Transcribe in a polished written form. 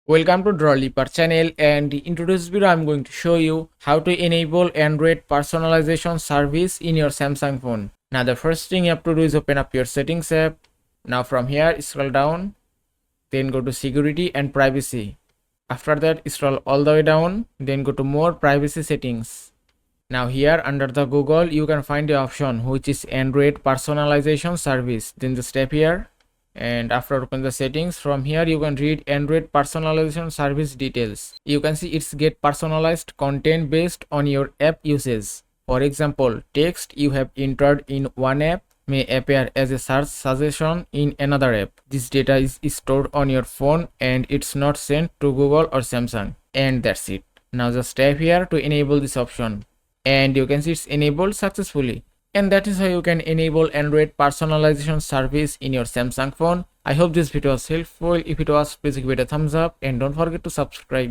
Welcome to Drawliper channel, and in today's video I'm going to show you how to enable Android personalization service in your Samsung phone. Now the first thing you have to do is open up your settings app. Now from here scroll down, then go to security and privacy. After that scroll all the way down, then go to more privacy settings. Now here under the Google you can find the option which is Android personalization service. Then just tap here. And after open the settings, from here you can read Android personalization service details. You can see it's get personalized content based on your app usage. For example, text you have entered in one app may appear as a search suggestion in another app. This data is stored on your phone and it's not sent to Google or Samsung. And that's it. Now just tap here to enable this option. And you can see it's enabled successfully. And that is how you can enable Android personalization service in your Samsung phone. I hope this video was helpful. If it was, please give it a thumbs up and don't forget to subscribe.